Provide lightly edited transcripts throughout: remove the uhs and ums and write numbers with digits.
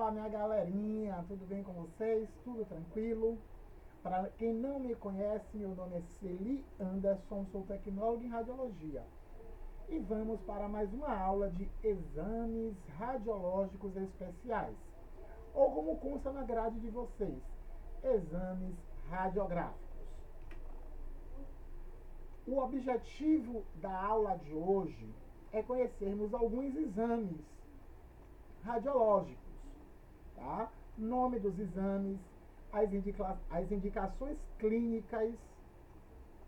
Fala, minha galerinha, tudo bem com vocês? Tudo tranquilo? Para quem não me conhece, meu nome é Celi Anderson, sou tecnólogo em radiologia. E vamos para mais uma aula de exames radiológicos especiais, ou como consta na grade de vocês, exames radiográficos. O objetivo da aula de hoje é conhecermos alguns exames radiológicos, tá? Nome dos exames, as indicações clínicas,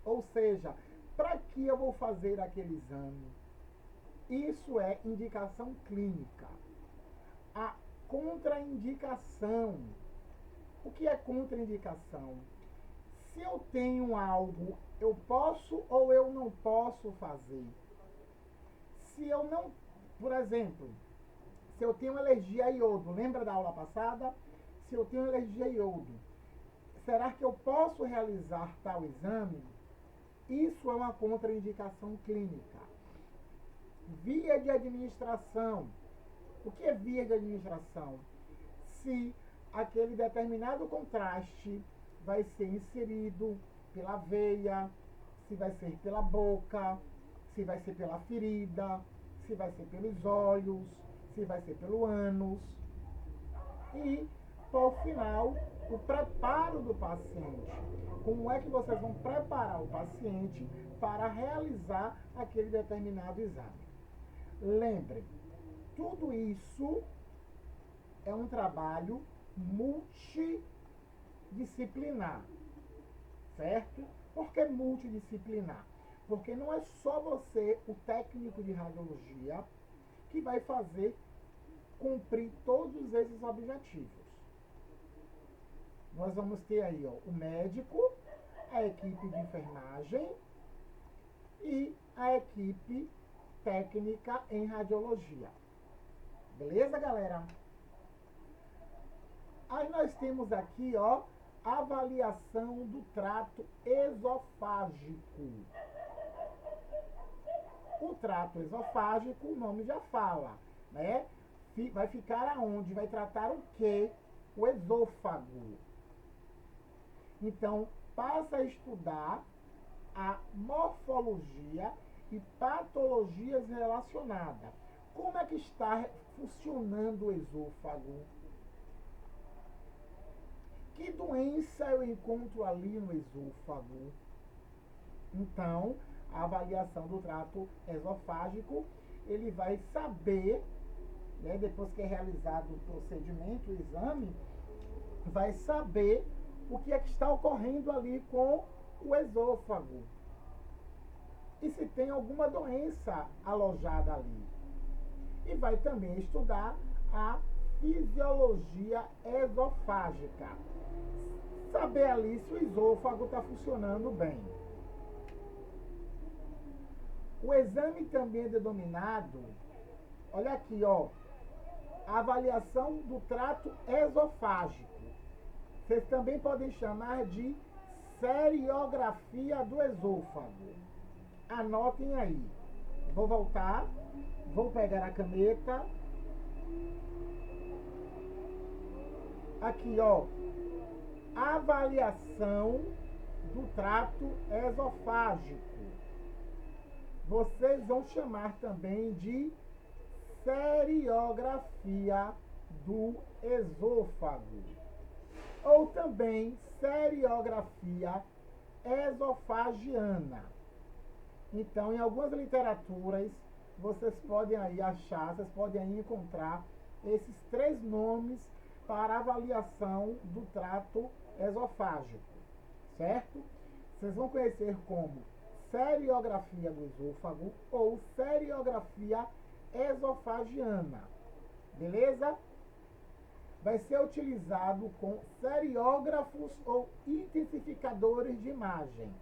ou seja, para que eu vou fazer aquele exame? Isso é indicação clínica. A contraindicação. O que é contraindicação? Se eu tenho algo, eu posso ou eu não posso fazer? Se eu não, por exemplo, se eu tenho alergia a iodo, lembra da aula passada? Se eu tenho alergia a iodo, será que eu posso realizar tal exame? Isso é uma contraindicação clínica. Via de administração. O que é via de administração? Se aquele determinado contraste vai ser inserido pela veia, se vai ser pela boca, se vai ser pela ferida, se vai ser pelos olhos, se vai ser pelo ânus. E, por final, o preparo do paciente. Como é que vocês vão preparar o paciente para realizar aquele determinado exame? Lembrem, tudo isso é um trabalho multidisciplinar, certo? Por que multidisciplinar? Porque não é só você, o técnico de radiologia, que vai fazer cumprir todos esses objetivos. Nós vamos ter aí o médico, a equipe de enfermagem e a equipe técnica em radiologia. Beleza, galera? Aí nós temos aqui, avaliação do trato esofágico. O trato esofágico, o nome já fala, né? Vai ficar aonde? Vai tratar o quê? O esôfago. Então, passa a estudar a morfologia e patologias relacionadas. Como é que está funcionando o esôfago? Que doença eu encontro ali no esôfago? Então, a avaliação do trato esofágico, ele vai saber, né, depois que é realizado o procedimento, o exame, vai saber o que é que está ocorrendo ali com o esôfago. E se tem alguma doença alojada ali. E vai também estudar a fisiologia esofágica. Saber ali se o esôfago está funcionando bem. O exame também é denominado, olha aqui, a avaliação do trato esofágico. Vocês também podem chamar de seriografia do esôfago. Anotem aí. Vou voltar, vou pegar a caneta. Aqui, avaliação do trato esofágico. Vocês vão chamar também de seriografia do esôfago. Ou também seriografia esofagiana. Então, em algumas literaturas, vocês podem aí achar, vocês podem aí encontrar esses três nomes para avaliação do trato esofágico, certo? Vocês vão conhecer como seriografia do esôfago ou seriografia esofagiana, beleza? Vai ser utilizado com seriógrafos ou intensificadores de imagem.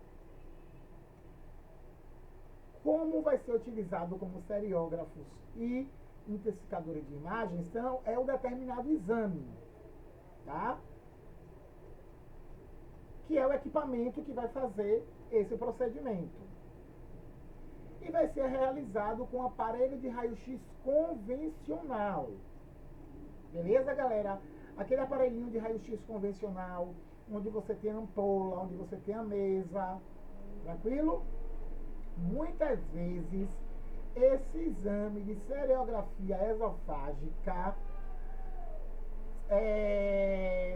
Como vai ser utilizado como seriógrafos e intensificadores de imagem? Então, é o determinado exame, tá? Que é o equipamento que vai fazer esse procedimento. E vai ser realizado com aparelho de raio-x convencional. Beleza, galera? Aquele aparelhinho de raio-x convencional, onde você tem a ampola, onde você tem a mesa, tranquilo? Muitas vezes, esse exame de seriografia esofágica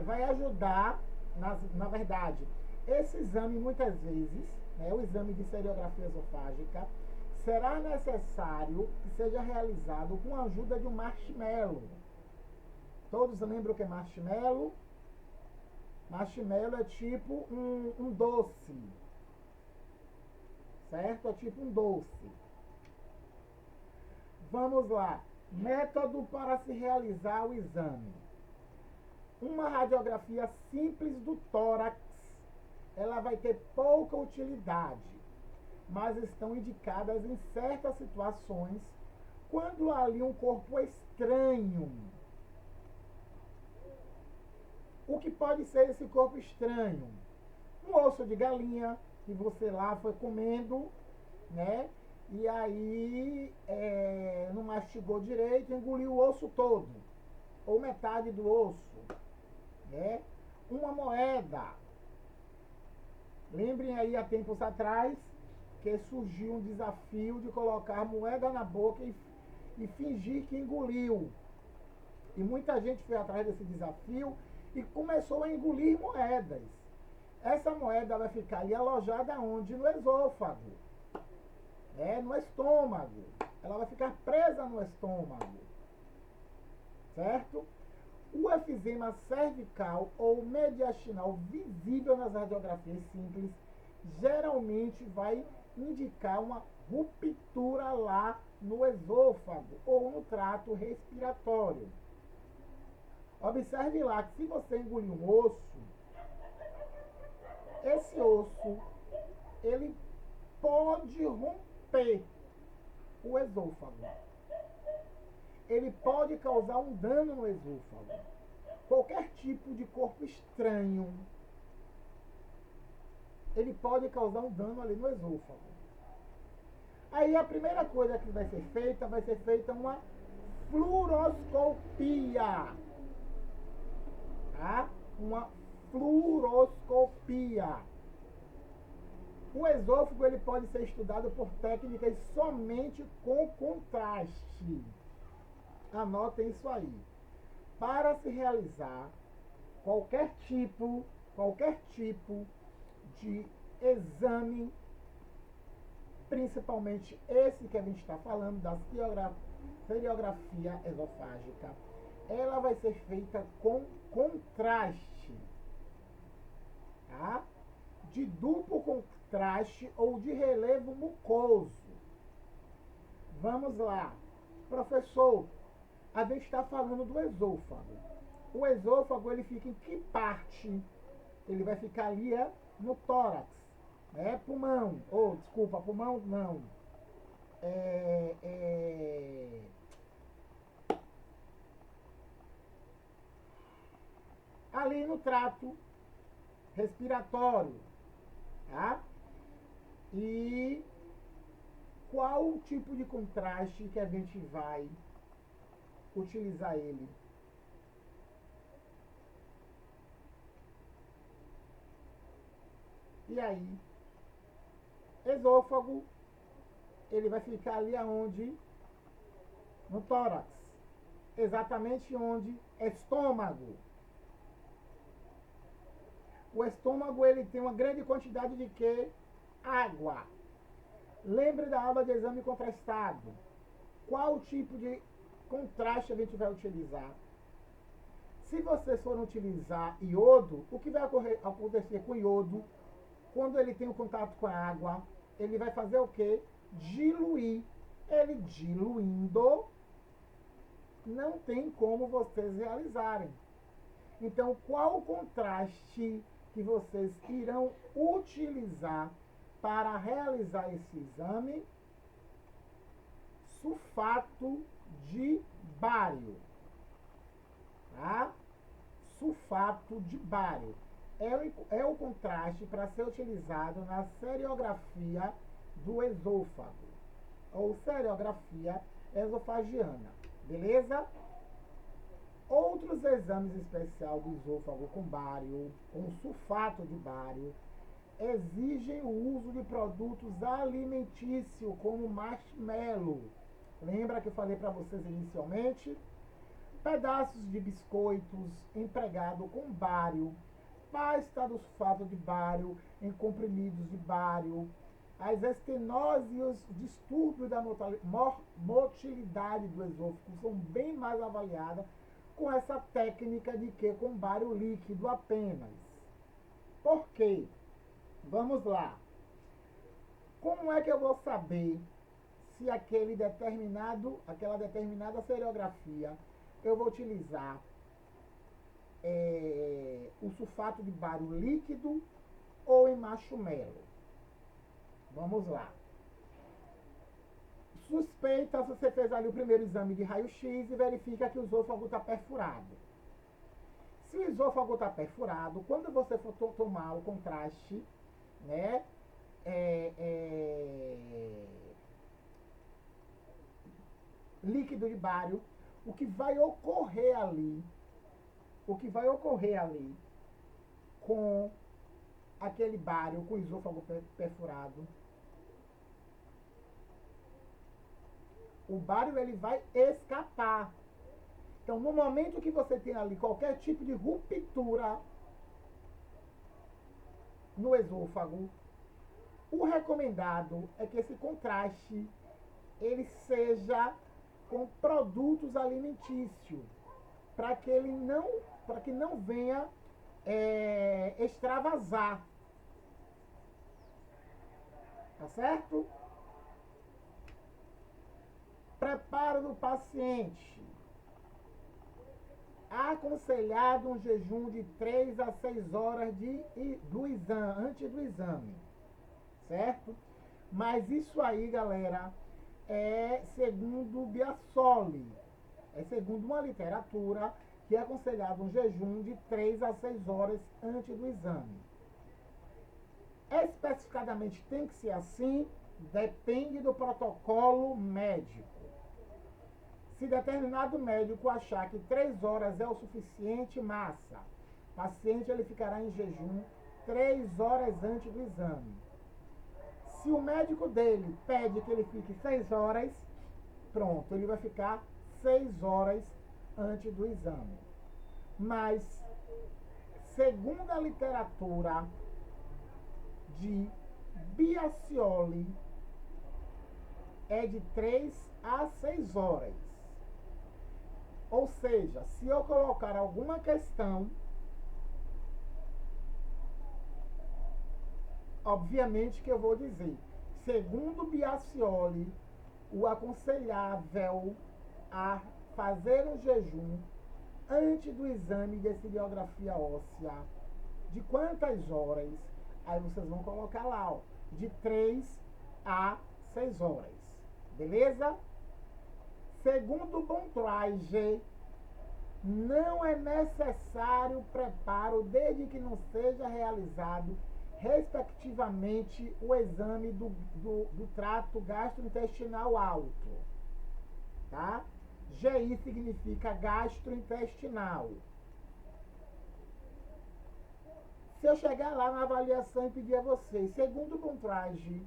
vai ajudar, na verdade, esse exame muitas vezes, né, o exame de seriografia esofágica, será necessário que seja realizado com a ajuda de um marshmallow. Todos lembram o que é marshmallow? Marshmallow é tipo um doce, certo? É tipo um doce. Vamos lá. Método para se realizar o exame. Uma radiografia simples do tórax, ela vai ter pouca utilidade, mas estão indicadas em certas situações quando há ali um corpo estranho. O que pode ser esse corpo estranho? Um osso de galinha que você lá foi comendo, né? E aí não mastigou direito, engoliu o osso todo, ou metade do osso, né? Uma moeda. Lembrem aí, há tempos atrás, que surgiu um desafio de colocar moeda na boca e fingir que engoliu. E muita gente foi atrás desse desafio e começou a engolir moedas. Essa moeda vai ficar ali alojada onde? No esôfago, no estômago. Ela vai ficar presa no estômago, certo? O efizema cervical ou mediastinal visível nas radiografias simples geralmente vai indicar uma ruptura lá no esôfago ou no trato respiratório. Observe lá que se você engolir um osso, esse osso, ele pode romper o esôfago. Ele pode causar um dano no esôfago. Qualquer tipo de corpo estranho, ele pode causar um dano ali no esôfago. Aí a primeira coisa que vai ser feita uma fluoroscopia. Tá? Uma fluoroscopia. O esôfago ele pode ser estudado por técnicas somente com contraste. Anotem isso aí. Para se realizar qualquer tipo de exame, principalmente esse que a gente está falando, da seriografia esofágica, ela vai ser feita com contraste, tá? De duplo contraste ou de relevo mucoso. Vamos lá. Professor, a gente está falando do esôfago. O esôfago, ele fica em que parte? Ele vai ficar ali no tórax, pulmão. Desculpa, pulmão não. Ali no trato respiratório, tá? E qual o tipo de contraste que a gente vai utilizar ele? E aí, esôfago, ele vai ficar ali aonde? No tórax. Exatamente onde? Estômago. O estômago, ele tem uma grande quantidade de quê? Água. Lembre da aula de exame contrastado. Qual tipo de contraste a gente vai utilizar? Se vocês forem utilizar iodo, o que vai acontecer com o iodo? Quando ele tem o contato com a água, ele vai fazer o quê? Diluir. Ele diluindo, não tem como vocês realizarem. Então, qual o contraste que vocês irão utilizar para realizar esse exame? Sulfato de bário, tá? Sulfato de bário é o contraste para ser utilizado na seriografia do esôfago, ou seriografia esofagiana, beleza? os exames especiais do esôfago com bário, com sulfato de bário, exigem o uso de produtos alimentícios, como marshmallow. Lembra que eu falei para vocês inicialmente? Pedaços de biscoitos empregado com bário, pasta do sulfato de bário em comprimidos de bário, as estenoses e os distúrbios da motilidade do esôfago são bem mais avaliadas com essa técnica de que com bário líquido apenas. Por quê? Vamos lá. Como é que eu vou saber se aquela determinada seriografia eu vou utilizar o sulfato de bário líquido ou em marshmallow? Vamos lá. Suspeita, você fez ali o primeiro exame de raio-x e verifica que o esôfago está perfurado. Se o esôfago está perfurado, quando você for tomar o contraste, né, líquido de bário, o que vai ocorrer ali com aquele bário, com o esôfago perfurado, o bário ele vai escapar. Então, no momento que você tem ali qualquer tipo de ruptura no esôfago, o recomendado é que esse contraste ele seja com produtos alimentícios, para que não venha extravasar. Tá certo? Preparo do paciente. Aconselhado um jejum de 3 a 6 horas antes do exame. Certo? Mas isso aí, galera, é segundo Biasoli. É segundo uma literatura que é aconselhado um jejum de 3 a 6 horas antes do exame. Especificadamente tem que ser assim, depende do protocolo médico. Se determinado médico achar que 3 horas é o suficiente, massa. O paciente ele ficará em jejum 3 horas antes do exame. Se o médico dele pede que ele fique 6 horas, pronto, ele vai ficar 6 horas antes do exame. Mas, segundo a literatura de Biascioli, é de 3 a 6 horas. Ou seja, se eu colocar alguma questão, obviamente que eu vou dizer, segundo Biascioli, o aconselhável a fazer um jejum antes do exame de estereografia óssea, de quantas horas? Aí vocês vão colocar lá, ó, de 3 a 6 horas. Beleza? Segundo Bontrager, não é necessário preparo desde que não seja realizado, respectivamente, o exame do trato gastrointestinal alto. Tá? GI significa gastrointestinal. Se eu chegar lá na avaliação e pedir a vocês, segundo Bontrager,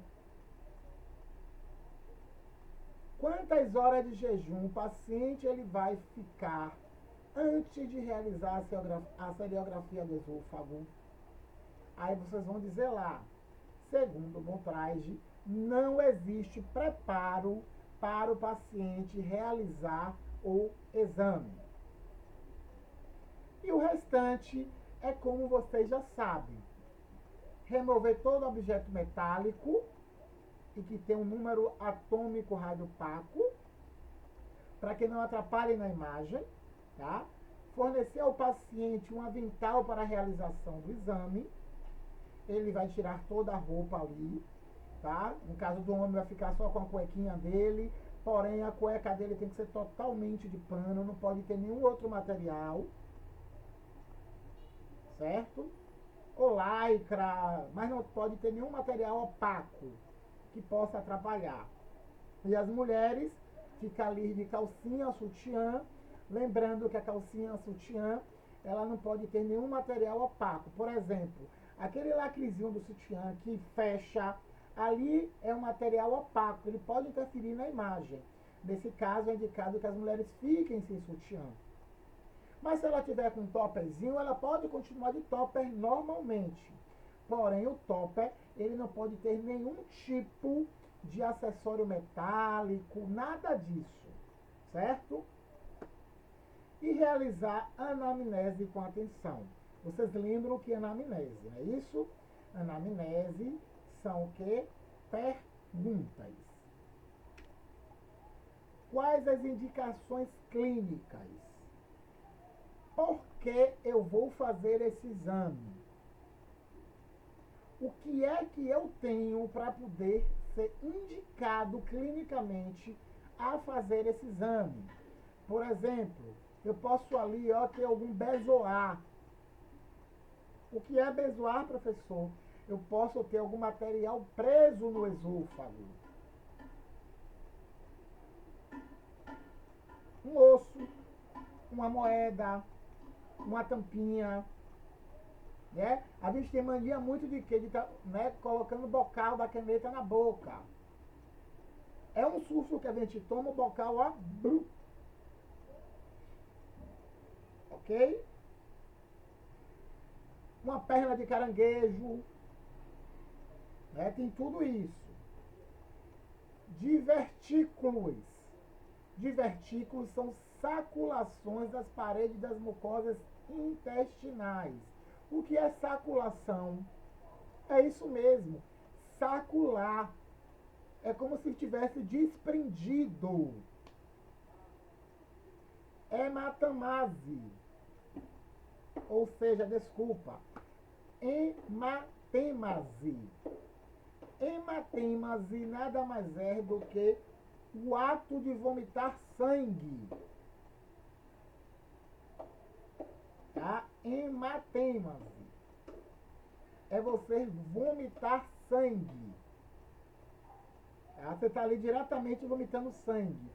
quantas horas de jejum o paciente ele vai ficar antes de realizar a seriografia do esôfago? Aí vocês vão dizer lá, segundo Bontrager, não existe preparo para o paciente realizar o exame. E o restante é como vocês já sabem. Remover todo objeto metálico e que tem um número atômico radiopaco, para que não atrapalhe na imagem, tá? Fornecer ao paciente um avental para a realização do exame. Ele vai tirar toda a roupa ali, tá? No caso do homem vai ficar só com a cuequinha dele, porém a cueca dele tem que ser totalmente de pano, não pode ter nenhum outro material, certo? Ou lycra, mas não pode ter nenhum material opaco que possa atrapalhar. E as mulheres ficam ali de calcinha, sutiã, Lembrando que a calcinha sutiã, ela não pode ter nenhum material opaco. Por exemplo, aquele lacrezinho do sutiã que fecha, ali é um material opaco, ele pode interferir na imagem. Nesse caso, é indicado que as mulheres fiquem sem sutiã. Mas se ela tiver com um topperzinho, ela pode continuar de topper normalmente. Porém, o topper, ele não pode ter nenhum tipo de acessório metálico, nada disso, certo? E realizar anamnese com atenção. Vocês lembram que é anamnese, não é isso? Anamnese são o quê? Perguntas. Quais as indicações clínicas? Por que eu vou fazer esse exame? O que é que eu tenho para poder ser indicado clinicamente a fazer esse exame? Por exemplo, eu posso ali ter algum bezoar. O que é bezoar, professor? Eu posso ter algum material preso no esôfago. Um osso, uma moeda, uma tampinha. Né? A gente tem mania muito de quê? De tá, né, colocando o bocal da caneta na boca. É um susto que a gente toma, o bocal, ó, brum. Ok? Uma perna de caranguejo. Né? Tem tudo isso. Divertículos. Divertículos são saculações das paredes das mucosas intestinais. O que é saculação? É isso mesmo. Sacular. É como se tivesse desprendido. Hematemase. Ou seja, desculpa. Hematemase. Hematemase nada mais é do que o ato de vomitar sangue. Tá? Hematemase é você vomitar sangue. Tá? Você está ali diretamente vomitando sangue.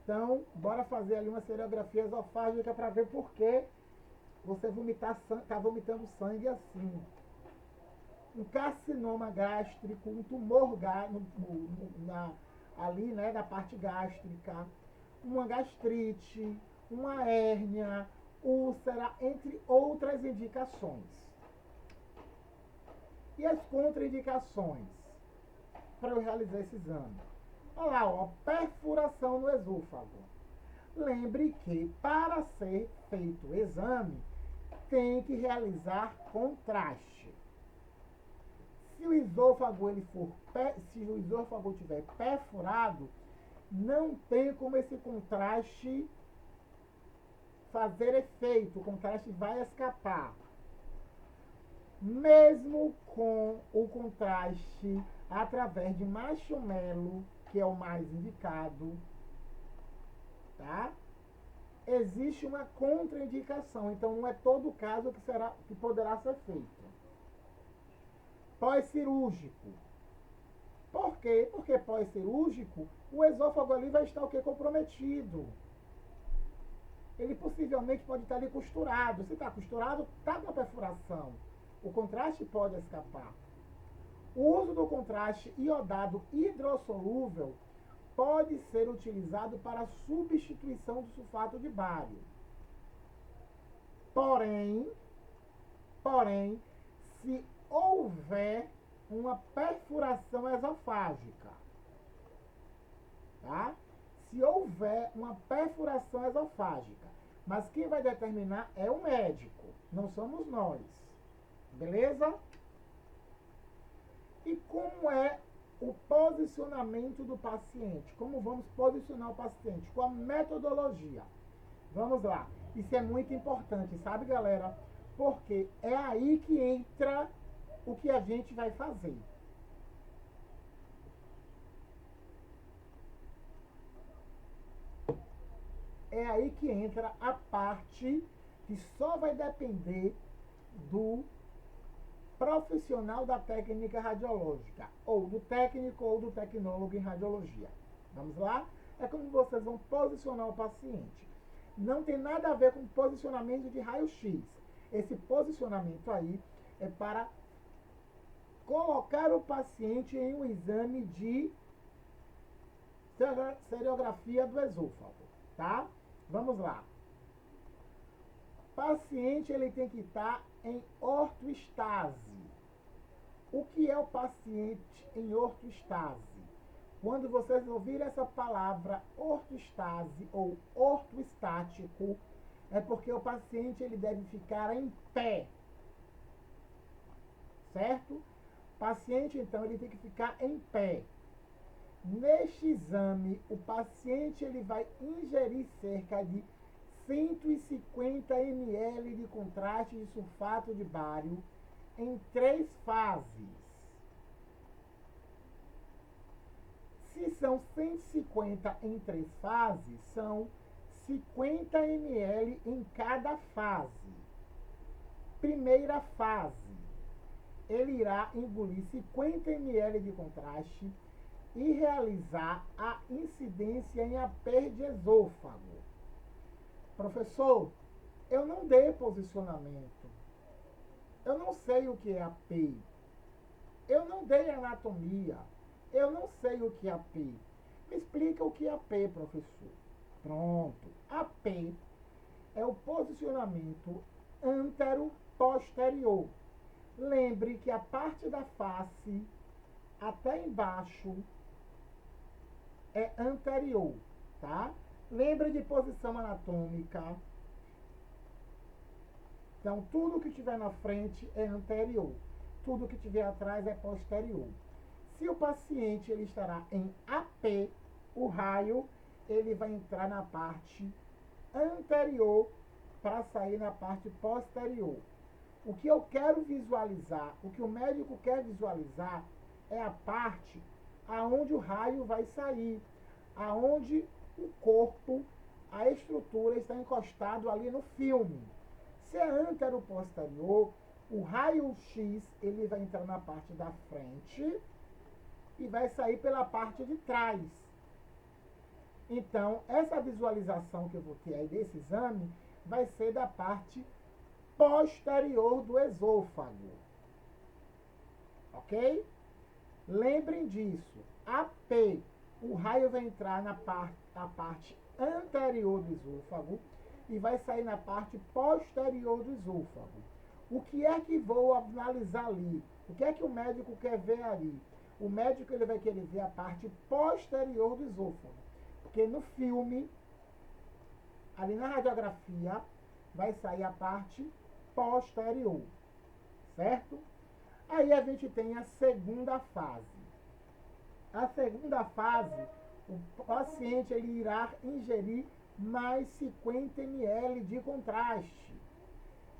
Então, bora fazer ali uma serografia esofágica para ver por que você está vomitando sangue assim. Um carcinoma gástrico, um tumor ali, né, da parte gástrica, uma gastrite, uma hérnia, úlcera, entre outras indicações. E as contraindicações para eu realizar esse exame? Olha lá, ó, perfuração no esôfago. Lembre que para ser feito o exame, tem que realizar contraste. Se o esôfago estiver perfurado, não tem como esse contraste fazer efeito, o contraste vai escapar. Mesmo com o contraste através de marshmallow, que é o mais indicado, tá? Existe uma contraindicação, então não é todo caso que poderá ser feito. Pós-cirúrgico. Por quê? Porque pós-cirúrgico, o esôfago ali vai estar o quê? Comprometido. Ele possivelmente pode estar ali costurado. Se está costurado, está com a perfuração. O contraste pode escapar. O uso do contraste iodado hidrossolúvel pode ser utilizado para substituição do sulfato de bário. Porém, se houver uma perfuração esofágica, tá? Se houver uma perfuração esofágica, mas quem vai determinar é o médico, não somos nós, beleza? E como é o posicionamento do paciente? Como vamos posicionar o paciente? Com a metodologia. Vamos lá. Isso é muito importante, sabe, galera? Porque é aí que entra o que a gente vai fazer. É aí que entra a parte que só vai depender do profissional da técnica radiológica, ou do técnico ou do tecnólogo em radiologia. Vamos lá? É como vocês vão posicionar o paciente. não tem nada a ver com posicionamento de raio-x. Esse posicionamento aí é para colocar o paciente em um exame de seriografia do esôfago, tá? Vamos lá. O paciente ele tem que estar em ortoestase. O que é o paciente em ortoestase? Quando vocês ouvirem essa palavra ortoestase ou ortoestático, é porque o paciente ele deve ficar em pé, certo? O paciente, então, ele tem que ficar em pé. Neste exame, o paciente ele vai ingerir cerca de 150 ml de contraste de sulfato de bário em 3 fases. Se são 150 em 3 fases, são 50 ml em cada fase. Primeira fase, ele irá engolir 50 ml de contraste e realizar a incidência em aperto de esôfago. Professor, eu não dei posicionamento. Eu não sei o que é AP. Eu não dei anatomia. Eu não sei o que é AP. Me explica o que é AP, professor. Pronto. AP é o posicionamento antero-posterior. Lembre que a parte da face até embaixo é anterior, tá? Lembre de posição anatômica. Então, tudo que tiver na frente é anterior. Tudo que tiver atrás é posterior. Se o paciente ele estará em AP, o raio ele vai entrar na parte anterior para sair na parte posterior. O que eu quero visualizar, o que o médico quer visualizar é a parte aonde o raio vai sair, aonde o corpo, a estrutura está encostado ali no filme. Se é antero-posterior, o raio-x ele vai entrar na parte da frente e vai sair pela parte de trás. Então, essa visualização que eu vou ter aí desse exame vai ser da parte posterior do esôfago. Ok? Lembrem disso. AP, o raio vai entrar na parte anterior do esôfago e vai sair na parte posterior do esôfago. O que é que vou analisar ali? O que é que o médico quer ver ali? O médico ele vai querer ver a parte posterior do esôfago. Porque no filme, ali na radiografia, vai sair a parte posterior. Certo? Aí a gente tem a segunda fase. A segunda fase, o paciente ele irá ingerir mais 50 ml de contraste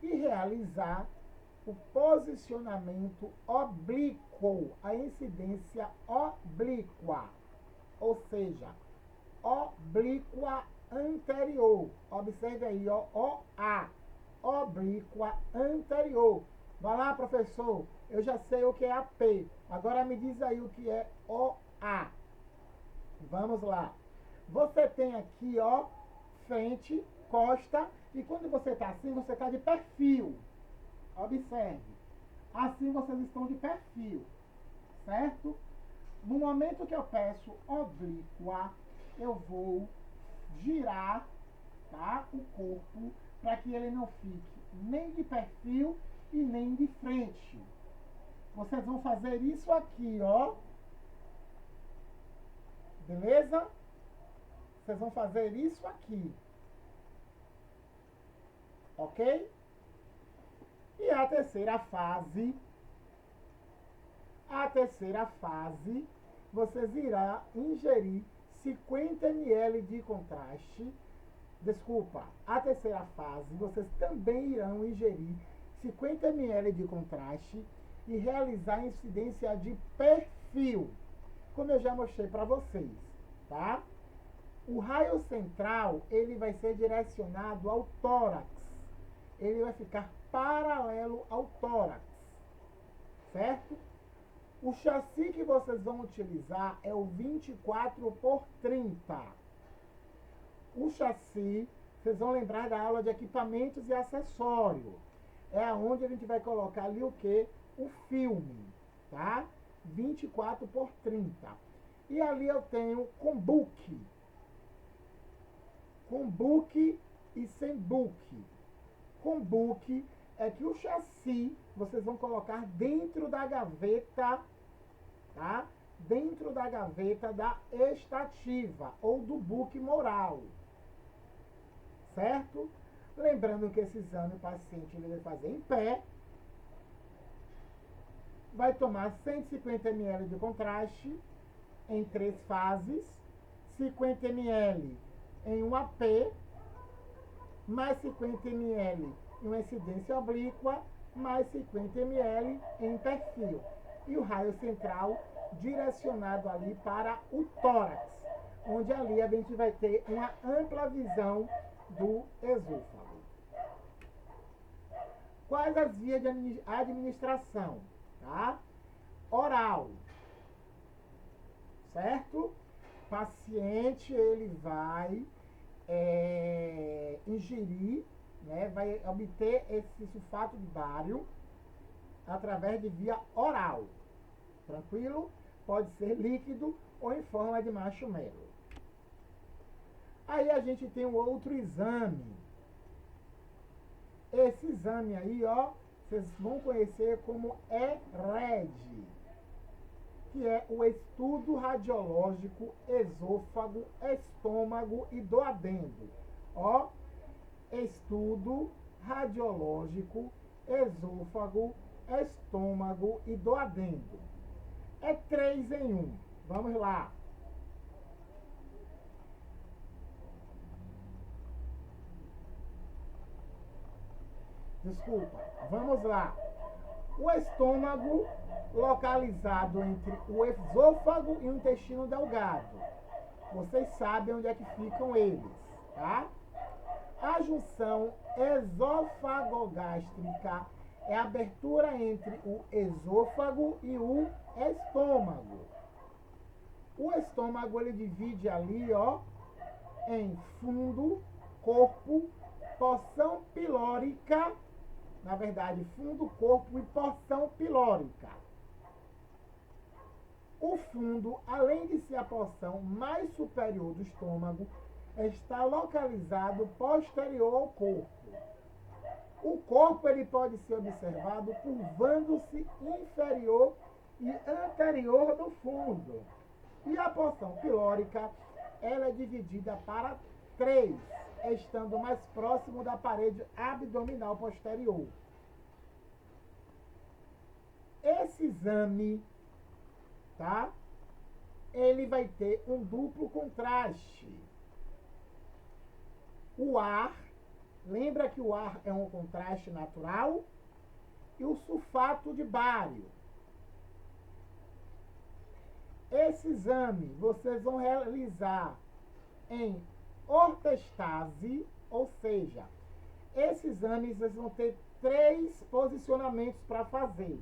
e realizar o posicionamento oblíquo, a incidência oblíqua, ou seja, oblíqua anterior. Observe aí, ó, OA, oblíqua anterior. Vai lá, professor, eu já sei o que é AP. Agora me diz aí o que é OA. Vamos lá. Você tem aqui, ó, frente, costa, e quando você está assim, você está de perfil. Observe. Assim vocês estão de perfil, certo? No momento que eu peço oblíqua, eu vou girar, tá, o corpo para que ele não fique nem de perfil e nem de frente. Vocês vão fazer isso aqui, ó. Beleza? Vocês vão fazer isso aqui. Ok? E a terceira fase, vocês irão ingerir 50 ml de contraste. Desculpa, a terceira fase, vocês também irão ingerir 50 ml de contraste e realizar incidência de perfil, como eu já mostrei para vocês, tá? O raio central, ele vai ser direcionado ao tórax. Ele vai ficar paralelo ao tórax, certo? O chassi que vocês vão utilizar é o 24 por 30. O chassi Vocês vão lembrar da aula de equipamentos e acessórios. É onde a gente vai colocar ali o quê? O filme, tá? 24 por 30. E ali eu tenho com book. Com book e sem book. Com book é que o chassi vocês vão colocar dentro da gaveta, tá? Dentro da gaveta da estativa ou do book moral. Certo? Lembrando que esse exame o paciente ele vai fazer em pé, vai tomar 150 ml de contraste em 3 fases, 50 ml em um AP, mais 50 ml em uma incidência oblíqua, mais 50 ml em perfil. E o raio central direcionado ali para o tórax, onde ali a gente vai ter uma ampla visão do esôfago. Quais as vias de administração? Tá? Oral, certo? Paciente, ele vai ingerir, né, vai obter esse sulfato de bário através de via oral. Tranquilo? Pode ser líquido ou em forma de marshmallow. Aí a gente tem um outro exame. Esse exame aí, ó, vocês vão conhecer como ERED, que é o estudo radiológico esôfago, estômago e duodeno. Ó, estudo radiológico esôfago, estômago e duodeno. É 3 em 1. Vamos lá. Desculpa, vamos lá. O estômago localizado entre o esôfago e o intestino delgado. Vocês sabem onde é que ficam eles, tá? A junção esofagogástrica é a abertura entre o esôfago e o estômago. O estômago ele divide ali, ó, em fundo, corpo, porção pilórica. Na verdade, fundo, corpo e porção pilórica. O fundo, além de ser a porção mais superior do estômago, está localizado posterior ao corpo. O corpo ele pode ser observado curvando-se inferior e anterior do fundo. E a porção pilórica, ela é dividida para 3, estando mais próximo da parede abdominal posterior. Esse exame, tá? Ele vai ter um duplo contraste. O ar, lembra que o ar é um contraste natural? E o sulfato de bário. Esse exame vocês vão realizar em ortestase, ou seja, esses exames vocês vão ter 3 posicionamentos para fazer,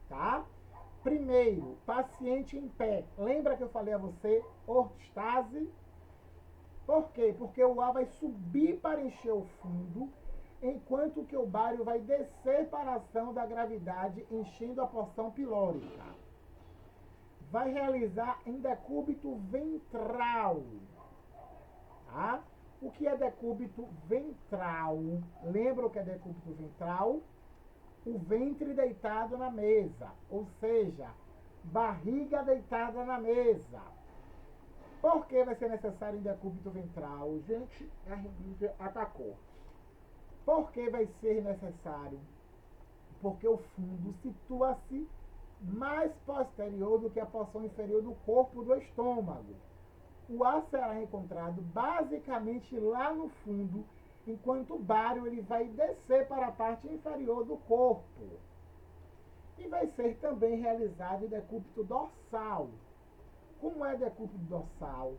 tá? Primeiro, paciente em pé. Lembra que eu falei a você, ortestase? Por quê? Porque o ar vai subir para encher o fundo, enquanto que o bário vai descer para a ação da gravidade, enchendo a porção pilórica. Vai realizar em decúbito ventral. Tá? O que é decúbito ventral? Lembra o que é decúbito ventral? O ventre deitado na mesa, ou seja, barriga deitada na mesa. Por que vai ser necessário em decúbito ventral? Gente, a rinite atacou. Por que vai ser necessário? Porque o fundo situa-se mais posterior do que a porção inferior do corpo do estômago. O ar será encontrado basicamente lá no fundo, enquanto o bário ele vai descer para a parte inferior do corpo. E vai ser também realizado em decúbito dorsal. Como é decúbito dorsal?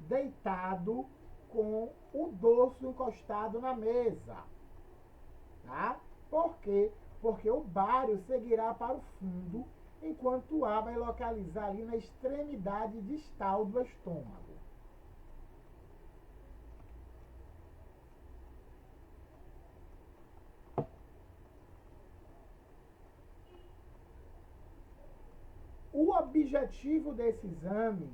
Deitado com o dorso encostado na mesa. Tá? Por quê? Porque o bário seguirá para o fundo, enquanto o ar vai localizar ali na extremidade distal do estômago. objetivo desse exame,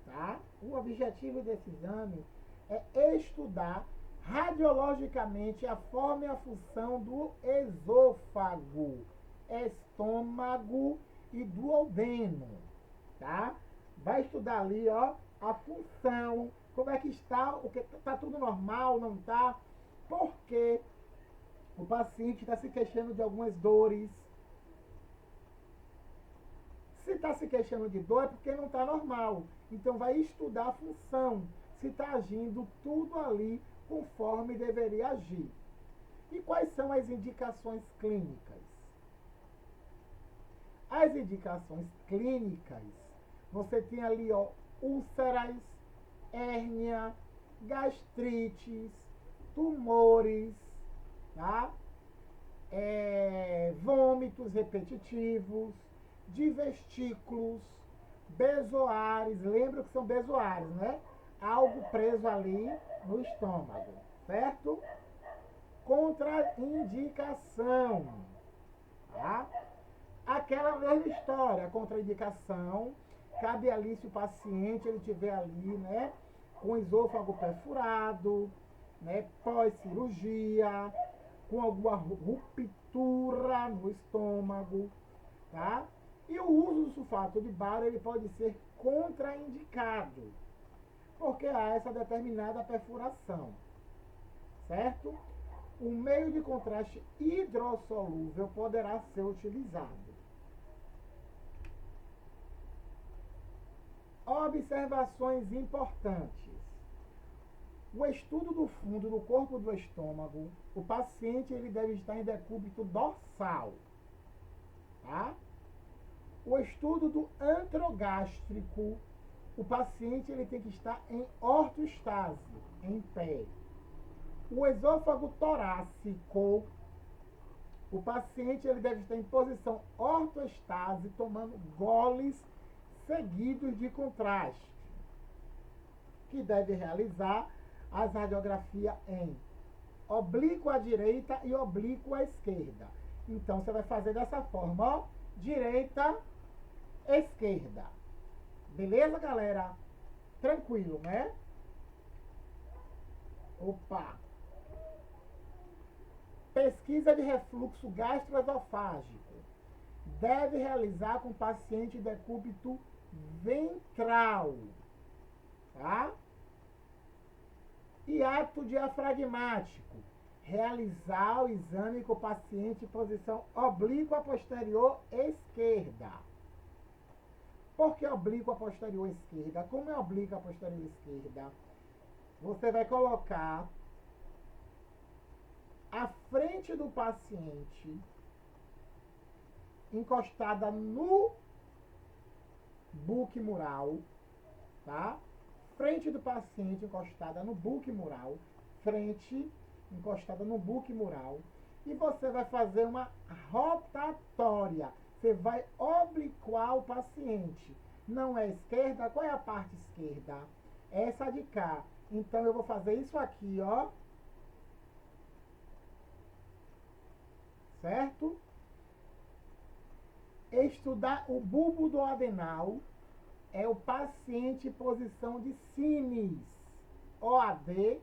tá? O objetivo desse exame é estudar radiologicamente a forma e a função do esôfago, estômago e duodeno, tá? Vai estudar ali, ó, a função, como é que está, o que tá tudo normal, não tá? Porque o paciente está se queixando de algumas dores. Se está se queixando de dor é porque não está normal. Então vai estudar a função, se está agindo tudo ali conforme deveria agir. E quais são as indicações clínicas? As indicações clínicas, você tem ali, ó, úlceras, hérnia, gastrites, tumores, tá? Vômitos repetitivos, divertículos, bezoares, lembra que são bezoares, né? Algo preso ali no estômago, certo? Contraindicação, tá? Aquela mesma história, contraindicação, cabe ali se o paciente ele tiver ali, né, com o esôfago perfurado, né, pós-cirurgia, com alguma ruptura no estômago, tá? E o uso do sulfato de bário ele pode ser contraindicado, porque há essa determinada perfuração, certo? O meio de contraste hidrossolúvel poderá ser utilizado. Observações importantes. O estudo do fundo do corpo do estômago, o paciente ele deve estar em decúbito dorsal, tá? O estudo do antrogástrico, o paciente ele tem que estar em ortostase, em pé. O esôfago torácico, o paciente ele deve estar em posição ortostase, tomando goles seguidos de contraste, que deve realizar as radiografias em oblíquo à direita e oblíquo à esquerda. Então, você vai fazer dessa forma, ó, direita, esquerda. Beleza, galera? Tranquilo, né? Opa! Pesquisa de refluxo gastroesofágico. Deve realizar com paciente decúbito ventral, tá? Hiato diafragmático. Realizar o exame com o paciente em posição oblíqua posterior esquerda. Por que oblíqua posterior esquerda? Como é oblíqua posterior esquerda? Você vai colocar a frente do paciente encostada no buque mural, tá? Frente do paciente encostada no buque mural, frente encostada no buque mural, e você vai fazer uma rotatória. Você vai obliquar o paciente. Não é esquerda? Qual é a parte esquerda? Essa de cá. Então eu vou fazer isso aqui, ó. Certo? Estudar o bulbo do adenal é o paciente em posição de Sinis, OAD,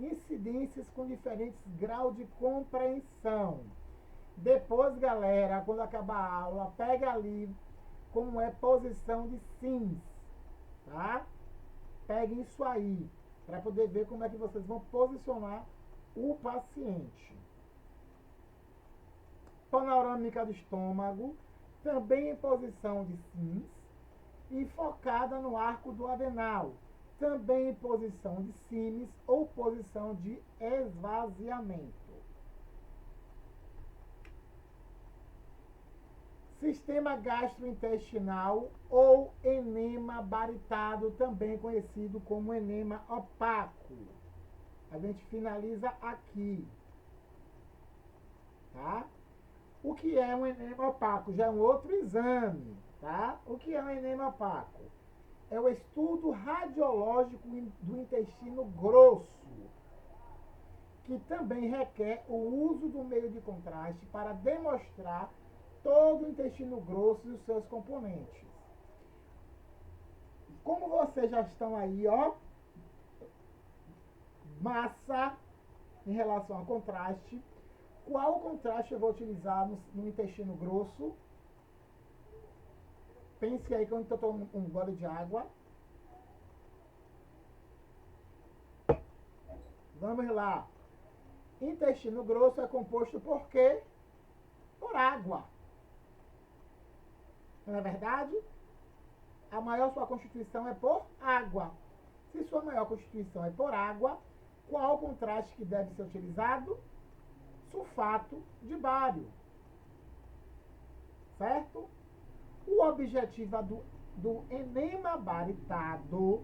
incidências com diferentes graus de compreensão. Depois, galera, quando acabar a aula, pega ali como é posição de Sims, tá? Pegue isso aí, para poder ver como é que vocês vão posicionar o paciente. Panorâmica do estômago, também em posição de Sims, e focada no arco do adenal, também em posição de Sims ou posição de esvaziamento. Sistema gastrointestinal ou enema baritado, também conhecido como enema opaco. A gente finaliza aqui, tá? O que é um enema opaco? Já é um outro exame, tá? O que é um enema opaco? É o estudo radiológico do intestino grosso, que também requer o uso do meio de contraste para demonstrar todo o intestino grosso e os seus componentes. Como vocês já estão aí, ó, massa em relação ao contraste, qual contraste eu vou utilizar no intestino grosso? Pense aí quando eu tomo um gole de água. Vamos lá. Intestino grosso é composto por quê? Por água. Não é verdade? A maior sua constituição é por água. Se sua maior constituição é por água, qual o contraste que deve ser utilizado? Sulfato de bário. Certo? O objetivo do enema baritado,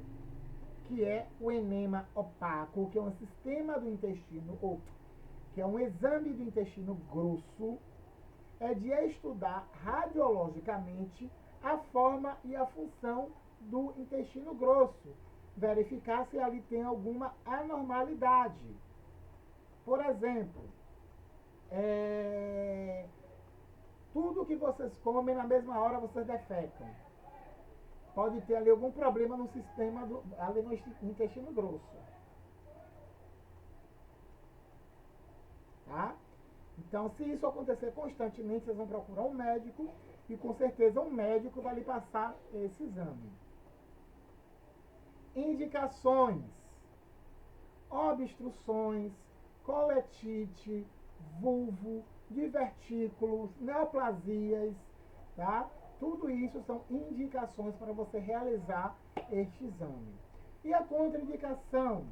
que é o enema opaco, que é um sistema do intestino, ou que é um exame do intestino grosso, é de estudar radiologicamente a forma e a função do intestino grosso, verificar se ali tem alguma anormalidade. Por exemplo, tudo que vocês comem na mesma hora vocês defecam. Pode ter ali algum problema no sistema, ali no intestino grosso. Tá? Então, se isso acontecer constantemente, vocês vão procurar um médico e com certeza um médico vai lhe passar esse exame. Indicações: obstruções, coletite, vulvo, divertículos, neoplasias, tá? Tudo isso são indicações para você realizar este exame. E a contraindicação?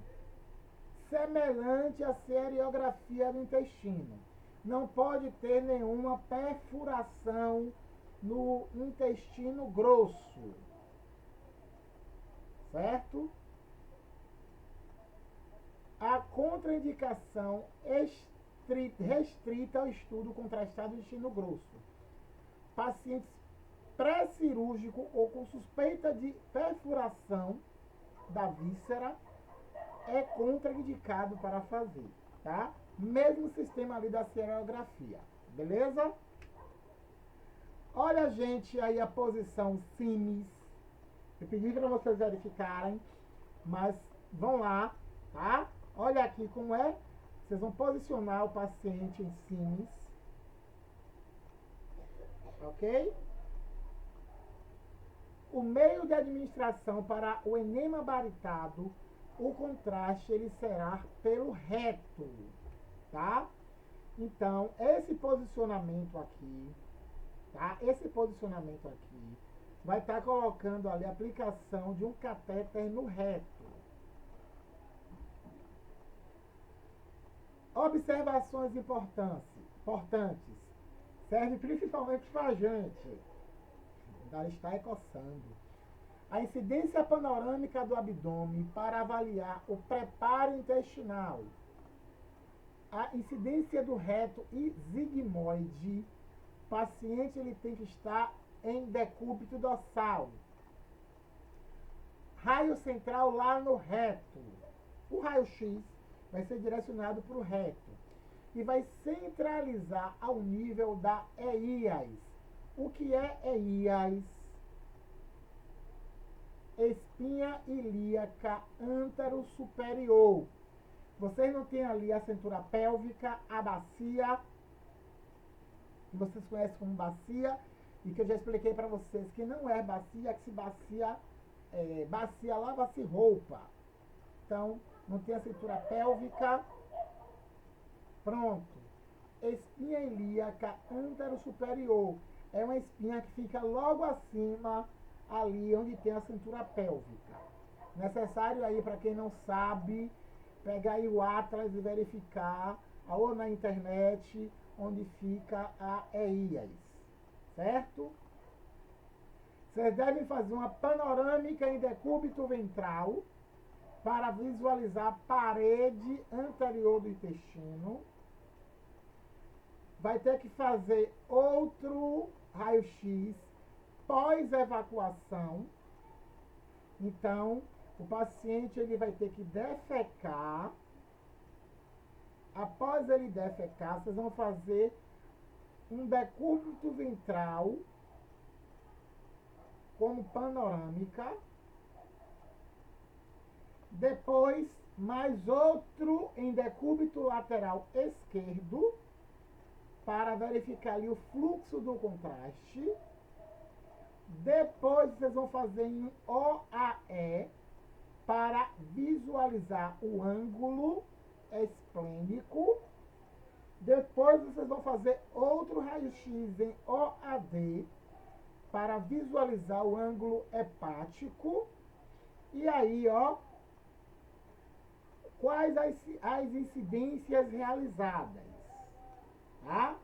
Semelhante à seriografia do intestino. Não pode ter nenhuma perfuração no intestino grosso. Certo? A contraindicação restrita ao estudo contrastado do intestino grosso. Pacientes pré-cirúrgico ou com suspeita de perfuração da víscera é contraindicado para fazer, tá? Mesmo sistema ali da seriografia, beleza? Olha, gente, aí a posição Sims. Eu pedi para vocês verificarem, mas vão lá, tá? Olha aqui como é. Vocês vão posicionar o paciente em Sims. Ok? O meio de administração para o enema baritado, o contraste ele será pelo reto, tá? Então, esse posicionamento aqui, tá? Esse posicionamento aqui vai estar colocando ali a aplicação de um catéter no reto. Observações importantes. Serve principalmente para a gente. Ainda está coçando. A incidência panorâmica do abdômen para avaliar o preparo intestinal. A incidência do reto e sigmoide. O paciente ele tem que estar em decúbito dorsal. Raio central lá no reto. O raio-x vai ser direcionado para o reto e vai centralizar ao nível da EIAS. O que é EIAS? Espinha ilíaca antero-superior. Vocês não têm ali a cintura pélvica, a bacia, que vocês conhecem como bacia, e que eu já expliquei para vocês que não é bacia, que se bacia lava-se roupa. Então, não tem a cintura pélvica. Pronto. Espinha ilíaca antero-superior. É uma espinha que fica logo acima, ali onde tem a cintura pélvica. Necessário aí, para quem não sabe, pegar aí o Atlas e verificar, ou na internet, onde fica a EIAS. Certo? Vocês devem fazer uma panorâmica em decúbito ventral para visualizar a parede anterior do intestino. Vai ter que fazer outro raio-x pós-evacuação. Então, o paciente ele vai ter que defecar. Após ele defecar, vocês vão fazer um decúbito ventral como panorâmica. Depois, mais outro em decúbito lateral esquerdo, para verificar ali o fluxo do contraste. Depois, vocês vão fazer em OAE, para visualizar o ângulo esplênico. Depois, vocês vão fazer outro raio-x em OAD, para visualizar o ângulo hepático. E aí, ó, quais as incidências realizadas? Tá?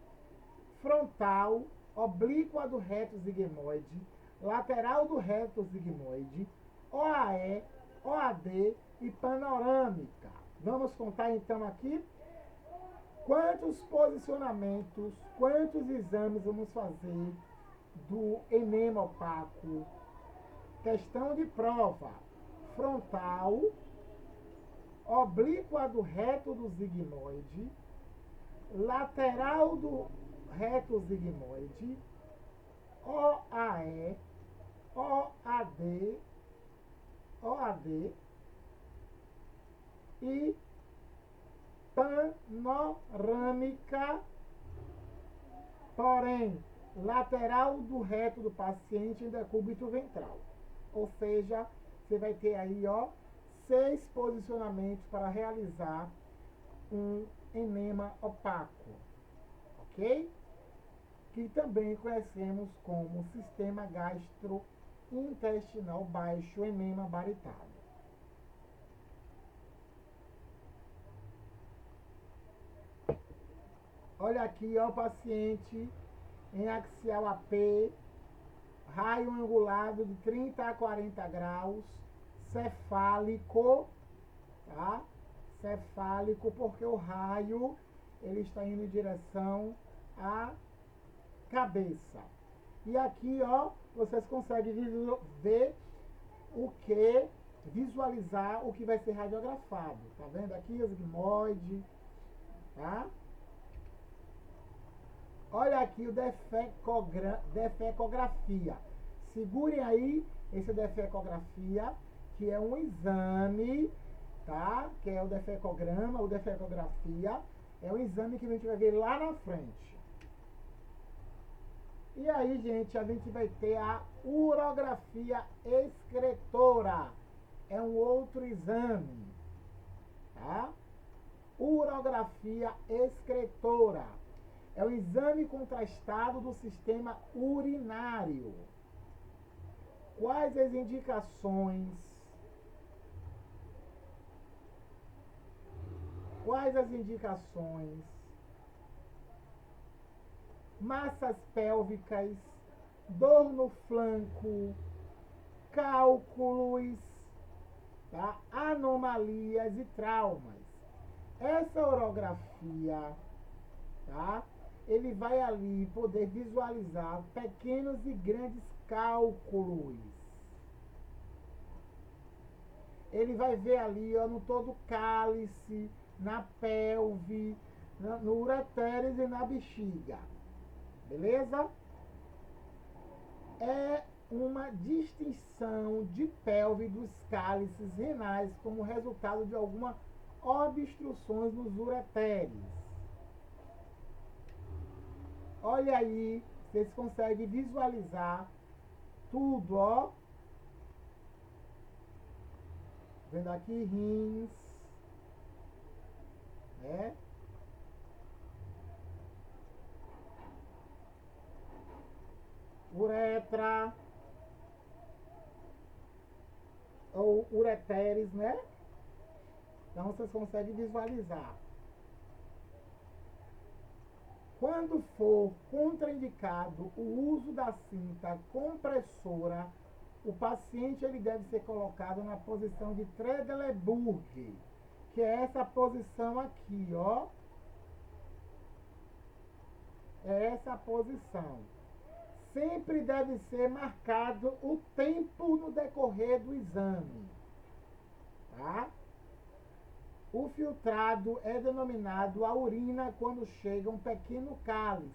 Frontal, oblíqua do reto sigmoide, lateral do reto sigmoide, OAE, OAD e panorâmica. Vamos contar então aqui quantos posicionamentos, quantos exames vamos fazer do enema opaco. Questão de prova: frontal, oblíqua do reto do sigmoide, lateral do reto sigmoide, OAE, OAD, OAD e panorâmica, porém, lateral do reto do paciente em decúbito ventral. Ou seja, você vai ter aí, ó, 6 posicionamentos para realizar um enema opaco, ok? Que também conhecemos como sistema gastrointestinal baixo, enema baritado. Olha aqui, ó, o paciente em axial AP, raio angulado de 30 a 40 graus, cefálico, tá? Cefálico, porque o raio ele está indo em direção à cabeça. E aqui, ó, vocês conseguem ver o que, visualizar o que vai ser radiografado. Tá vendo aqui o sigmoide, tá? Olha aqui o defecografia. Segurem aí esse defecografia, que é um exame, tá? Que é o defecograma, o defecografia. É um exame que a gente vai ver lá na frente. E aí, gente, a gente vai ter a urografia excretora. É um outro exame, tá? Urografia excretora. É o exame contrastado do sistema urinário. Quais as indicações? Quais as indicações? Massas pélvicas, dor no flanco, cálculos, tá? Anomalias e traumas. Essa urografia, tá? Ele vai ali poder visualizar pequenos e grandes cálculos. Ele vai ver ali, ó, no todo o cálice, na pelve, no ureteres e na bexiga. Beleza? É uma distinção de pelve dos cálices renais como resultado de alguma obstruções nos ureteres. Olha aí, vocês conseguem visualizar tudo, ó. Vendo aqui rins, né? Uretra, ou ureteres, né? Então vocês conseguem visualizar. Quando for contraindicado o uso da cinta compressora, o paciente ele deve ser colocado na posição de Trendelenburg, que é essa posição aqui, ó. É essa posição. Sempre deve ser marcado o tempo no decorrer do exame, tá? O filtrado é denominado a urina quando chega um pequeno cálice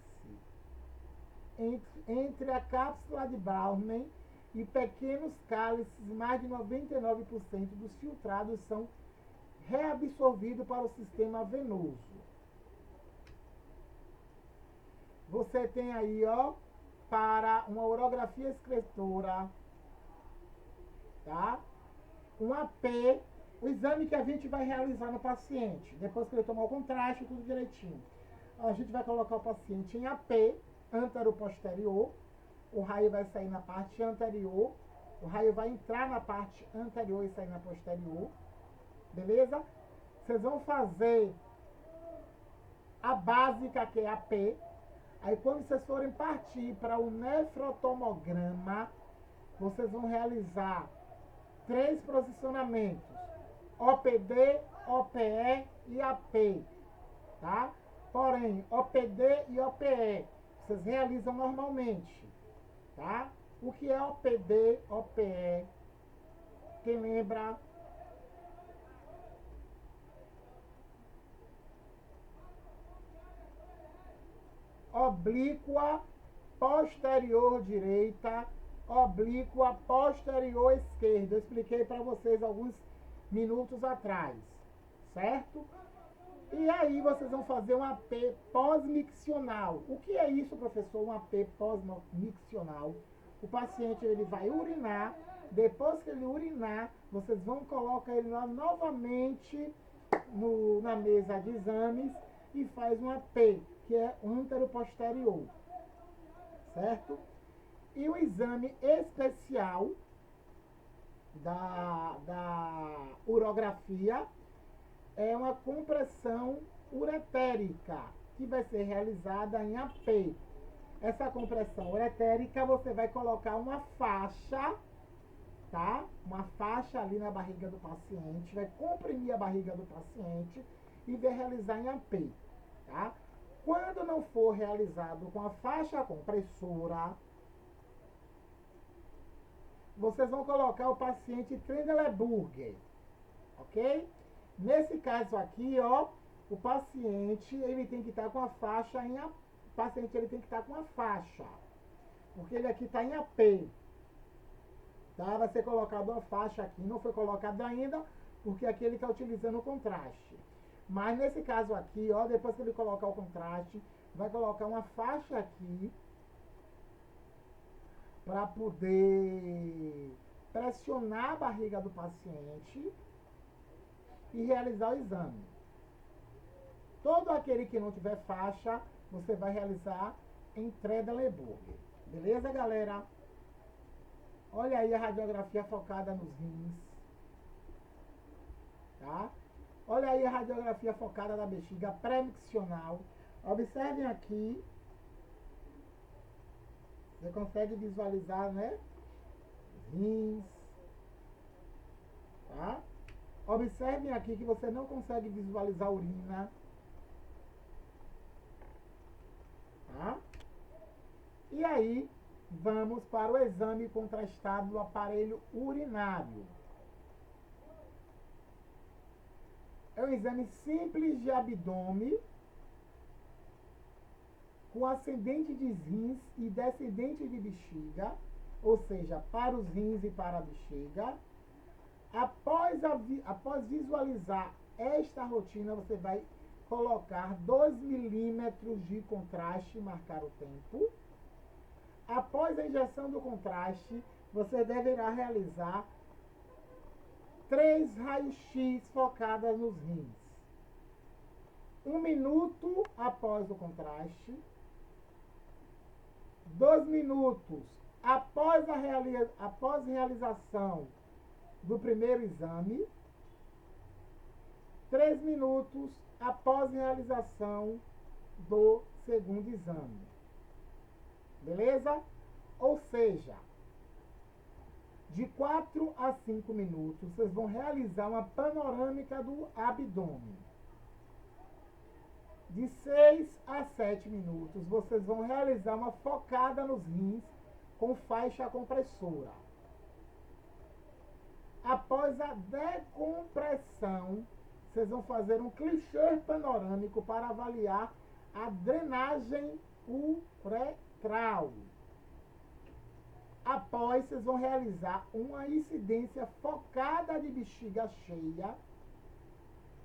entre a cápsula de Bowman e pequenos cálices, mais de 99% dos filtrados são reabsorvidos para o sistema venoso. Você tem aí, ó, para uma urografia excretora, tá? Um AP, o exame que a gente vai realizar no paciente, depois que ele tomar o contraste, tudo direitinho. A gente vai colocar o paciente em AP, antero-posterior, o raio vai sair na parte anterior, o raio vai entrar na parte anterior e sair na posterior, beleza? Vocês vão fazer a básica, que é AP. Aí quando vocês forem partir para o nefrotomograma, vocês vão realizar 3 posicionamentos: OPD, OPE e AP, tá? Porém, OPD e OPE vocês realizam normalmente, tá? O que é OPD, OPE? Quem lembra? Oblíqua posterior direita, oblíqua posterior esquerda. Eu expliquei para vocês alguns minutos atrás, certo? E aí vocês vão fazer um AP pós-miccional. O que é isso, professor? Um AP pós-miccional. O paciente ele vai urinar, depois que ele urinar, vocês vão colocar ele lá novamente na mesa de exames e faz um AP, que é antero-posterior, certo? E o exame especial da urografia é uma compressão uretérica, que vai ser realizada em AP. Essa compressão uretérica, você vai colocar uma faixa, tá? Uma faixa ali na barriga do paciente, vai comprimir a barriga do paciente e vai realizar em AP, tá? Quando não for realizado com a faixa compressora, vocês vão colocar o paciente Trendelenburg, ok? Nesse caso aqui, ó, o paciente ele tem que estar com a faixa o paciente ele tem que estar com a faixa, porque ele aqui está em AP, tá? Vai ser colocado uma faixa aqui, não foi colocado ainda, porque aqui ele está utilizando o contraste. Mas nesse caso aqui, ó, depois que ele colocar o contraste, vai colocar uma faixa aqui para poder pressionar a barriga do paciente e realizar o exame. Todo aquele que não tiver faixa, você vai realizar em Trendelenburg. Beleza, galera? Olha aí a radiografia focada nos rins, tá? Olha aí a radiografia focada da bexiga pré-miccional. Observem aqui. Você consegue visualizar, né? Rins, tá? Observem aqui que você não consegue visualizar a urina, tá? E aí, vamos para o exame contrastado do aparelho urinário. É um exame simples de abdômen, com ascendente de rins e descendente de bexiga, ou seja, para os rins e para a bexiga. Após visualizar esta rotina, você vai colocar 2 milímetros de contraste e marcar o tempo. Após a injeção do contraste, você deverá realizar 3 raios-x focadas nos rins. 1 minuto após o contraste, 2 minutos após realização do primeiro exame, 3 minutos após realização do segundo exame. Beleza? Ou seja, de 4 a 5 minutos, vocês vão realizar uma panorâmica do abdômen. De 6 a 7 minutos, vocês vão realizar uma focada nos rins com faixa compressora. Após a decompressão, vocês vão fazer um clichê panorâmico para avaliar a drenagem uretral. Após, vocês vão realizar uma incidência focada de bexiga cheia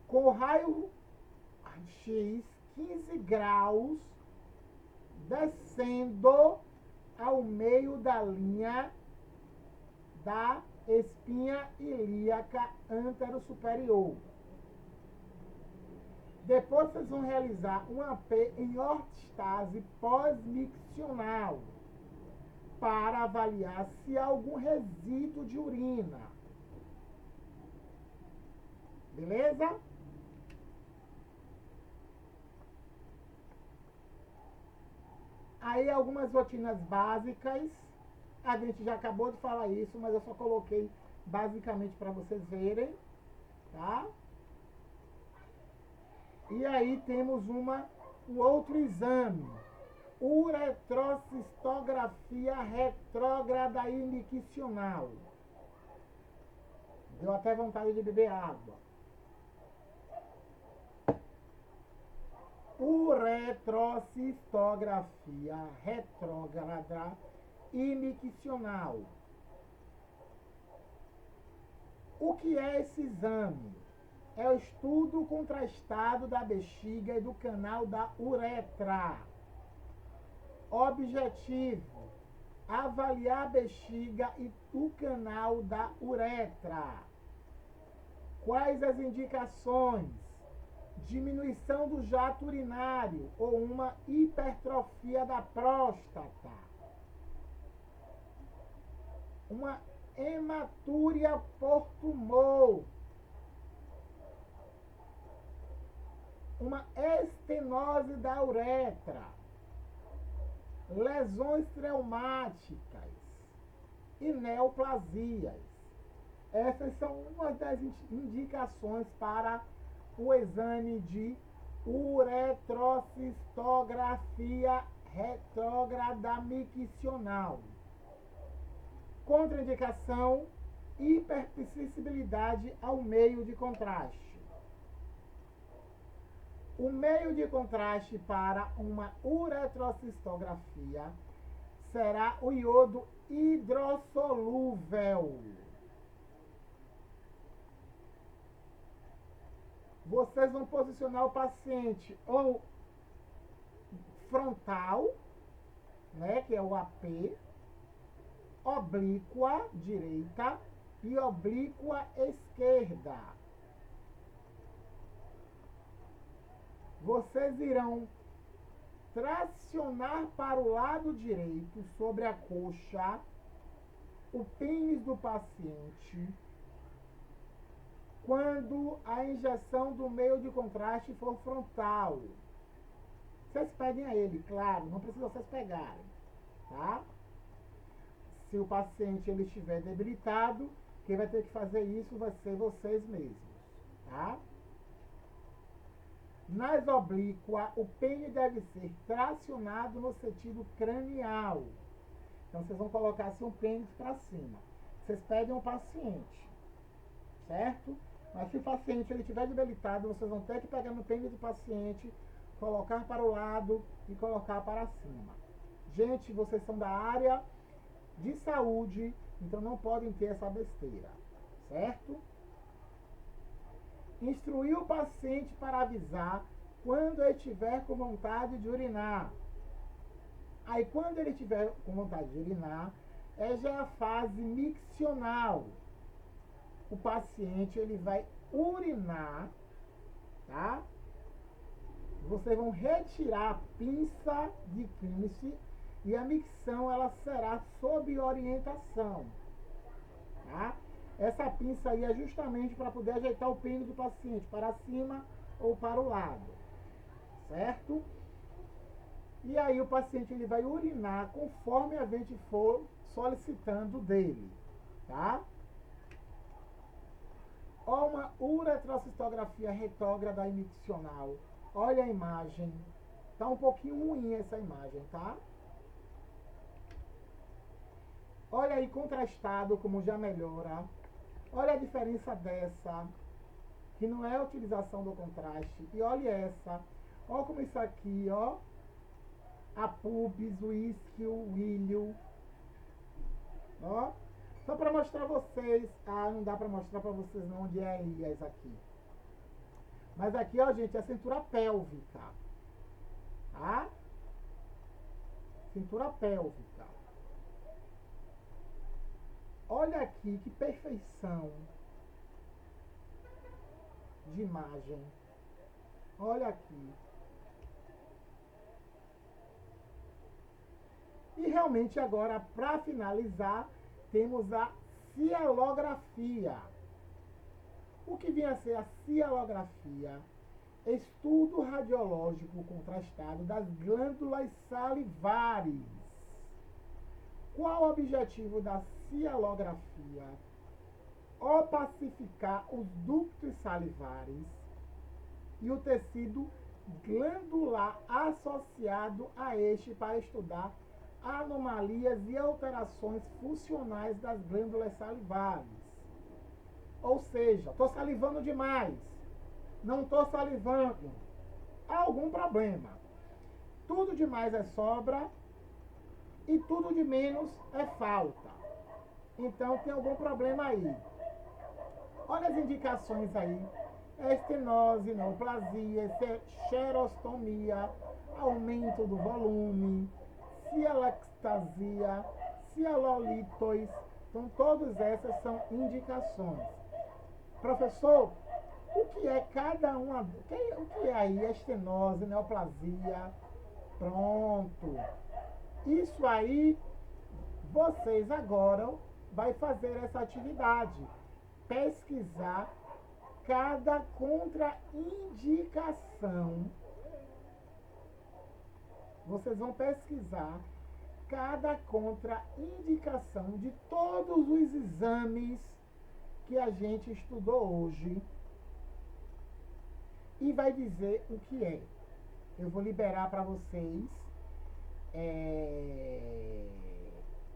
com raio X 15 graus descendo ao meio da linha da espinha ilíaca antero-superior. Depois vocês vão realizar um AP em ortostase pós-miccional para avaliar se há algum resíduo de urina. Beleza? Aí algumas rotinas básicas. A gente já acabou de falar isso, mas eu só coloquei basicamente para vocês verem, tá? E aí temos o outro exame, uretrocistografia retrógrada e miccional. Deu até vontade de beber água. Uretrocistografia retrógrada e miccional. O que é esse exame? É o estudo contrastado da bexiga e do canal da uretra. Objetivo: avaliar a bexiga e o canal da uretra. Quais as indicações? Diminuição do jato urinário ou uma hipertrofia da próstata. Uma hematúria por tumor. Uma estenose da uretra. Lesões traumáticas e neoplasias. Essas são uma das indicações para o exame de uretrocistografia retrógrada miccional. Contraindicação: hipersensibilidade ao meio de contraste. O meio de contraste para uma uretrocistografia será o iodo hidrossolúvel. Vocês vão posicionar o paciente ou frontal, né, que é o AP, oblíqua direita e oblíqua esquerda. Vocês irão tracionar para o lado direito sobre a coxa o pênis do paciente quando a injeção do meio de contraste for frontal. Vocês pedem a ele, claro, não precisa vocês pegarem, tá? Se o paciente ele estiver debilitado, quem vai ter que fazer isso vai ser vocês mesmos, tá? Nas oblíquas, o pênis deve ser tracionado no sentido cranial. Então, vocês vão colocar assim o pênis para cima. Vocês pedem ao paciente, certo? Mas se o paciente ele estiver debilitado, vocês vão ter que pegar no pênis do paciente, colocar para o lado e colocar para cima. Gente, vocês são da área de saúde, então não podem ter essa besteira, certo? Instruir o paciente para avisar quando ele estiver com vontade de urinar. Aí, quando ele estiver com vontade de urinar, já é a fase miccional. O paciente ele vai urinar, tá? Vocês vão retirar a pinça de Kinsey e a micção ela será sob orientação, tá? Essa pinça aí é justamente para poder ajeitar o pênis do paciente para cima ou para o lado, certo? E aí o paciente ele vai urinar conforme a gente for solicitando dele, tá? Ó, uma uretrocistografia retrógrada e miccional. Olha a imagem. Tá um pouquinho ruim essa imagem, tá? Olha aí contrastado como já melhora. Olha a diferença dessa, que não é a utilização do contraste. E olha essa. Olha como isso aqui, ó. A pubis, o isquio, o ilho. Ó, só para mostrar a vocês. Ah, não dá para mostrar para vocês não onde é IAS aqui. Mas aqui, ó, gente, é a cintura pélvica. Tá? Cintura pélvica. Olha aqui que perfeição de imagem. Olha aqui. E realmente agora, para finalizar, temos a cialografia. O que vem a ser a cialografia? Estudo radiológico contrastado das glândulas salivares. Qual o objetivo da cialografia? Opacificar os ductos salivares e o tecido glandular associado a este para estudar anomalias e alterações funcionais das glândulas salivares. Ou seja, estou salivando demais, não estou salivando, há algum problema. Tudo demais é sobra e tudo de menos é falta. Então tem algum problema aí. Olha as indicações aí. Estenose, neoplasia, xerostomia, aumento do volume, cialextasia, cialolitos. Então todas essas são indicações. Professor, o que é cada uma? O que é aí? Estenose, neoplasia. Pronto. Isso aí, vocês agora vai fazer essa atividade. Pesquisar cada contraindicação. Vocês vão pesquisar cada contraindicação de todos os exames que a gente estudou hoje e vai dizer o que é. Eu vou liberar para vocês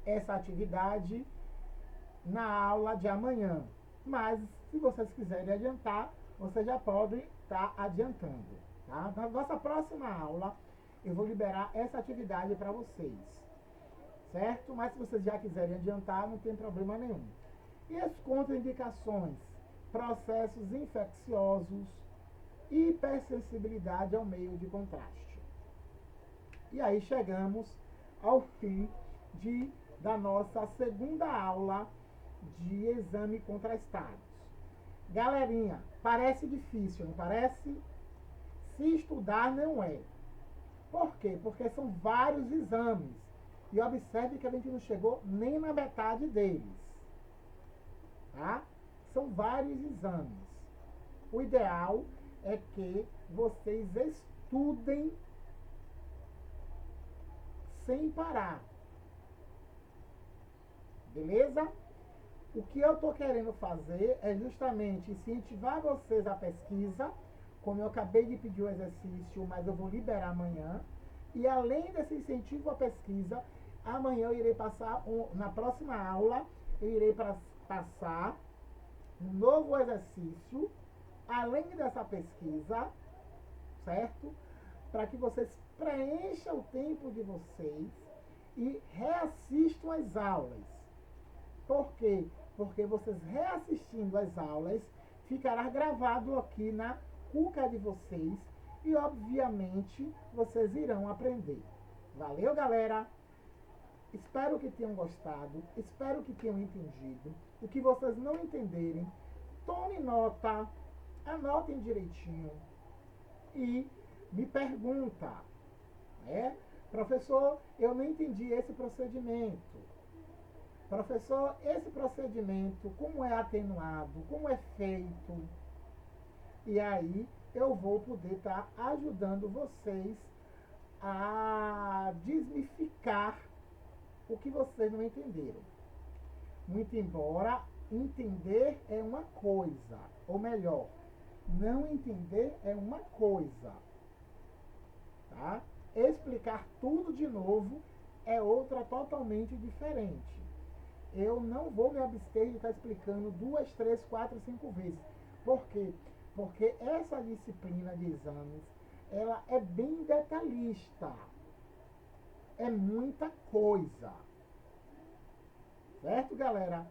essa atividade na aula de amanhã. Mas, se vocês quiserem adiantar, vocês já podem estar adiantando. Tá? Na nossa próxima aula, eu vou liberar essa atividade para vocês. Certo? Mas se vocês já quiserem adiantar, não tem problema nenhum. E as contraindicações? Processos infecciosos, hipersensibilidade ao meio de contraste. E aí chegamos ao fim da nossa segunda aula de exame contrastados. Galerinha, parece difícil, não parece? Se estudar, não é. Por quê? Porque são vários exames. E observe que a gente não chegou nem na metade deles. Tá? São vários exames. O ideal é que vocês estudem sem parar. Beleza? O que eu estou querendo fazer é justamente incentivar vocês à pesquisa, como eu acabei de pedir o exercício, mas eu vou liberar amanhã. E além desse incentivo à pesquisa, amanhã eu irei passar, na próxima aula, eu irei passar um novo exercício, além dessa pesquisa, certo? Para que vocês preencham o tempo de vocês e reassistam as aulas. Por quê? Porque vocês reassistindo as aulas, ficará gravado aqui na cuca de vocês e, obviamente, vocês irão aprender. Valeu, galera? Espero que tenham gostado, espero que tenham entendido. O que vocês não entenderem, tome nota, anotem direitinho e me pergunta, né? Professor, eu não entendi esse procedimento. Professor, esse procedimento, como é atenuado, como é feito? E aí eu vou poder estar ajudando vocês a desmificar o que vocês não entenderam. Muito embora entender é uma coisa, ou melhor, não entender é uma coisa, tá? Explicar tudo de novo é outra totalmente diferente. Eu não vou me abster de estar explicando 2, 3, 4, 5 vezes. Por quê? Porque essa disciplina de exames, ela é bem detalhista. É muita coisa. Certo, galera?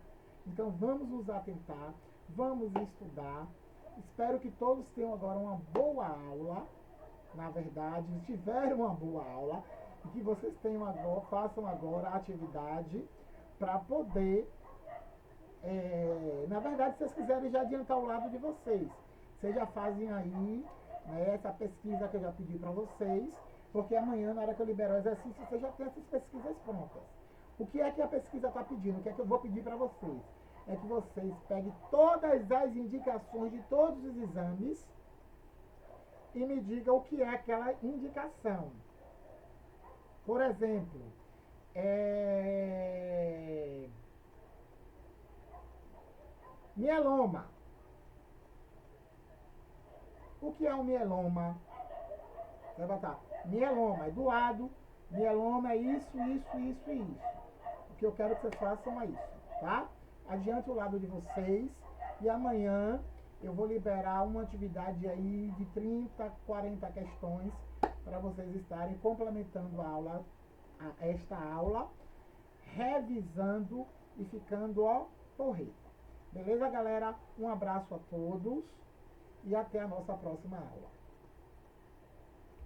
Então vamos nos atentar, vamos estudar. Espero que todos tenham agora uma boa aula. Na verdade, tiveram uma boa aula e que vocês tenham agora, façam agora a atividade para poder, na verdade, se vocês quiserem já adiantar o lado de vocês, vocês já fazem aí, né, essa pesquisa que eu já pedi para vocês, porque amanhã, na hora que eu liberar o exercício, vocês já têm essas pesquisas prontas. O que é que a pesquisa está pedindo? O que é que eu vou pedir para vocês? É que vocês peguem todas as indicações de todos os exames e me digam o que é aquela indicação. Por exemplo, mieloma. O que é um mieloma? Você vai botar mieloma, Eduardo, mieloma é isso, isso, isso e isso. O que eu quero que vocês façam é isso, tá? Adiante o lado de vocês e amanhã eu vou liberar uma atividade aí de 30, 40 questões para vocês estarem complementando a aula, esta aula, revisando e ficando, ó, porreta. Beleza, galera? Um abraço a todos e até a nossa próxima aula.